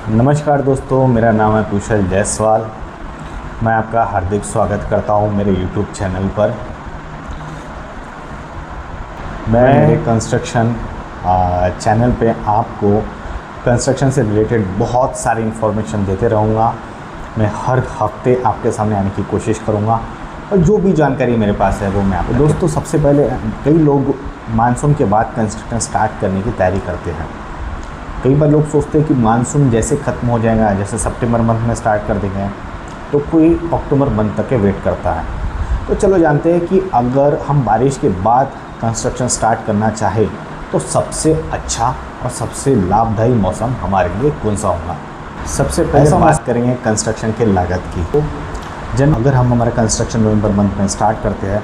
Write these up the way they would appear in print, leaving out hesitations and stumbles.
नमस्कार दोस्तों, मेरा नाम है कुशल जायसवाल। मैं आपका हार्दिक स्वागत करता हूं मेरे YouTube चैनल पर। मैं मेरे कंस्ट्रक्शन चैनल पे आपको कंस्ट्रक्शन से रिलेटेड बहुत सारी इन्फॉर्मेशन देते रहूँगा। मैं हर हफ्ते आपके सामने आने की कोशिश करूँगा और जो भी जानकारी मेरे पास है वो मैं आपको। दोस्तों, सबसे पहले कई लोग मानसून के बाद कंस्ट्रक्शन स्टार्ट करने की तैयारी करते हैं। कई बार लोग सोचते हैं कि मानसून जैसे ख़त्म हो जाएगा, जैसे सितंबर मंथ में स्टार्ट कर देंगे, तो कोई अक्टूबर मंथ तक के वेट करता है। तो चलो जानते हैं कि अगर हम बारिश के बाद कंस्ट्रक्शन स्टार्ट करना चाहे तो सबसे अच्छा और सबसे लाभदायी मौसम हमारे लिए कौन सा होगा। सबसे पहले बात करेंगे कंस्ट्रक्शन के लागत की। तो अगर हम हमारा कंस्ट्रक्शन नवंबर मंथ में स्टार्ट करते हैं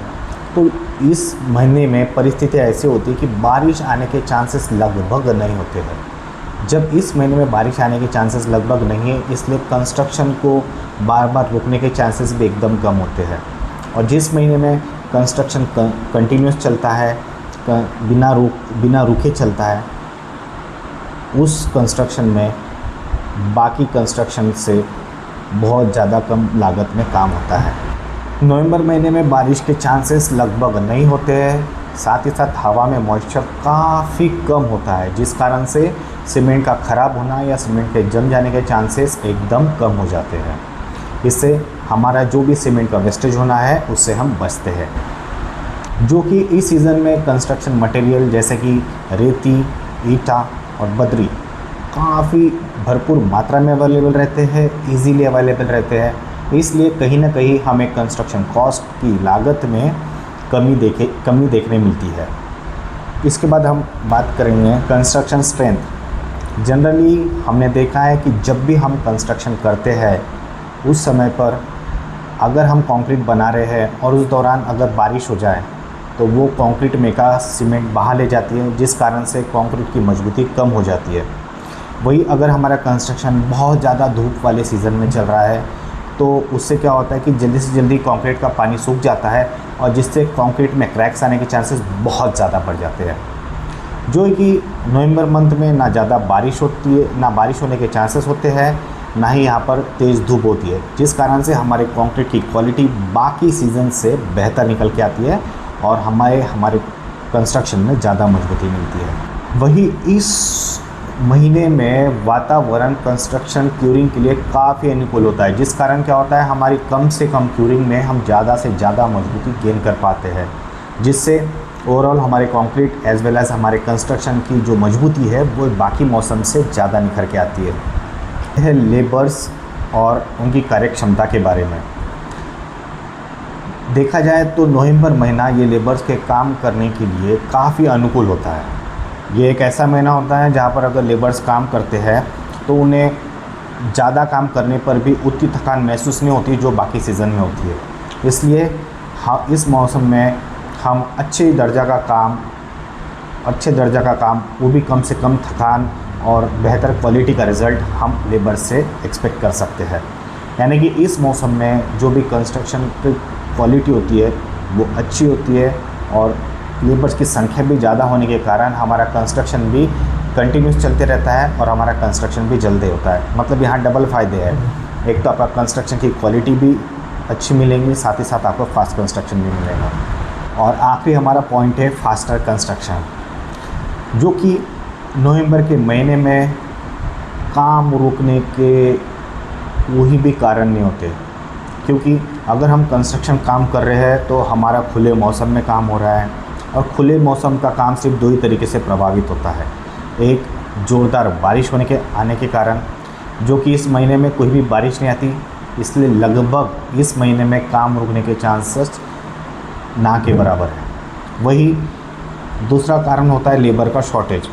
तो इस महीने में परिस्थितियाँ ऐसी होती है कि बारिश आने के चांसेस लगभग नहीं होते हैं। जब इस महीने में बारिश आने के चांसेस लगभग नहीं है, इसलिए कंस्ट्रक्शन को बार बार रुकने के चांसेस भी एकदम कम होते हैं। और जिस महीने में कंस्ट्रक्शन कंटिन्यूस चलता है, बिना रुके चलता है, उस कंस्ट्रक्शन में बाकी कंस्ट्रक्शन से बहुत ज़्यादा कम लागत में काम होता है। नवंबर महीने में बारिश के चांसेस लगभग नहीं होते हैं, साथ ही साथ हवा में मॉइस्चर काफ़ी कम होता है, जिस कारण से सीमेंट का ख़राब होना या सीमेंट के जम जाने के चांसेस एकदम कम हो जाते हैं। इससे हमारा जो भी सीमेंट का वेस्टेज होना है उससे हम बचते हैं। जो कि इस सीज़न में कंस्ट्रक्शन मटेरियल जैसे कि रेती, ईटा और बजरी काफ़ी भरपूर मात्रा में अवेलेबल रहते हैं, इजीली अवेलेबल रहते हैं। इसलिए कहीं ना कहीं हमें कंस्ट्रक्शन कॉस्ट की लागत में कमी देखने मिलती है। इसके बाद हम बात करेंगे कंस्ट्रक्शन स्ट्रेंथ। जनरली हमने देखा है कि जब भी हम कंस्ट्रक्शन करते हैं उस समय पर अगर हम कंक्रीट बना रहे हैं और उस दौरान अगर बारिश हो जाए तो वो कंक्रीट में का सीमेंट बहा ले जाती है, जिस कारण से कंक्रीट की मजबूती कम हो जाती है। वही अगर हमारा कंस्ट्रक्शन बहुत ज़्यादा धूप वाले सीज़न में चल रहा है तो उससे क्या होता है कि जल्दी से जल्दी कंक्रीट का पानी सूख जाता है और जिससे कंक्रीट में क्रैक्स आने के चांसेस बहुत ज़्यादा बढ़ जाते हैं। जो कि नवंबर मंथ में ना ज़्यादा बारिश होती है, ना बारिश होने के चांसेस होते हैं, ना ही यहाँ पर तेज़ धूप होती है, जिस कारण से हमारे कंक्रीट की क्वालिटी बाकी सीज़न से बेहतर निकल के आती है और हमारे कंस्ट्रक्शन में ज़्यादा मजबूती मिलती है। वही इस महीने में वातावरण कंस्ट्रक्शन क्यूरिंग के लिए काफ़ी अनुकूल होता है, जिस कारण क्या होता है हमारी कम से कम क्यूरिंग में हम ज़्यादा से ज़्यादा मजबूती गेन कर पाते हैं, जिससे ओवरऑल हमारे कंक्रीट एज वेल एज हमारे कंस्ट्रक्शन की जो मजबूती है वो बाकी मौसम से ज़्यादा निखर के आती है। यह लेबर्स और उनकी कार्य क्षमता के बारे में देखा जाए तो नवंबर महीना ये लेबर्स के काम करने के लिए काफ़ी अनुकूल होता है। ये एक ऐसा महीना होता है जहाँ पर अगर लेबर्स काम करते हैं तो उन्हें ज़्यादा काम करने पर भी उतनी थकान महसूस नहीं होती जो बाकी सीज़न में होती है। इसलिए इस मौसम में हम अच्छे दर्जा का काम वो भी कम से कम थकान और बेहतर क्वालिटी का रिज़ल्ट हम लेबर से एक्सपेक्ट कर सकते हैं। यानी कि इस मौसम में जो भी कंस्ट्रक्शन की क्वालिटी होती है वो अच्छी होती है और लेबर्स की संख्या भी ज़्यादा होने के कारण हमारा कंस्ट्रक्शन भी कंटिन्यूस चलते रहता है और हमारा कंस्ट्रक्शन भी जल्दी होता है। मतलब यहाँ डबल फ़ायदे हैं, एक तो आपका कंस्ट्रक्शन की क्वालिटी भी अच्छी मिलेंगी, साथ ही साथ आपको फास्ट कंस्ट्रक्शन भी मिलेगा। और आखिरी हमारा पॉइंट है फास्टर कंस्ट्रक्शन, जो कि नवंबर के महीने में काम रुकने के वही भी कारण नहीं होते, क्योंकि अगर हम कंस्ट्रक्शन काम कर रहे हैं तो हमारा खुले मौसम में काम हो रहा है और खुले मौसम का काम सिर्फ दो ही तरीके से प्रभावित होता है। एक, ज़ोरदार बारिश आने के कारण, जो कि इस महीने में कोई भी बारिश नहीं आती, इसलिए लगभग इस महीने में काम रुकने के चांसेस ना के बराबर है। वही दूसरा कारण होता है लेबर का शॉर्टेज।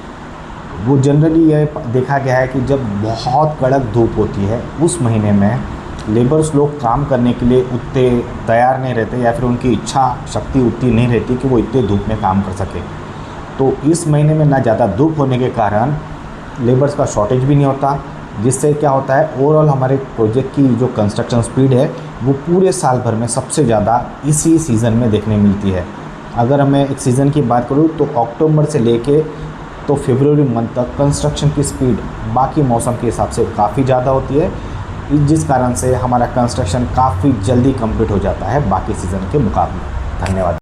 वो जनरली यह देखा गया है कि जब बहुत कड़क धूप होती है उस महीने में लेबर्स लोग काम करने के लिए उतने तैयार नहीं रहते या फिर उनकी इच्छा शक्ति उतनी नहीं रहती कि वो इतने धूप में काम कर सके। तो इस महीने में ना ज़्यादा धूप होने के कारण लेबर्स का शॉर्टेज भी नहीं होता, जिससे क्या होता है ओवरऑल हमारे प्रोजेक्ट की जो कंस्ट्रक्शन स्पीड है वो पूरे साल भर में सबसे ज़्यादा इसी सीज़न में देखने मिलती है। अगर मैं एक सीज़न की बात करूँ तो अक्टूबर से लेके तो फरवरी मंथ तक कंस्ट्रक्शन की स्पीड बाकी मौसम के हिसाब से काफ़ी ज़्यादा होती है, जिस कारण से हमारा कंस्ट्रक्शन काफ़ी जल्दी कंप्लीट हो जाता है बाकी सीज़न के मुकाबले। धन्यवाद।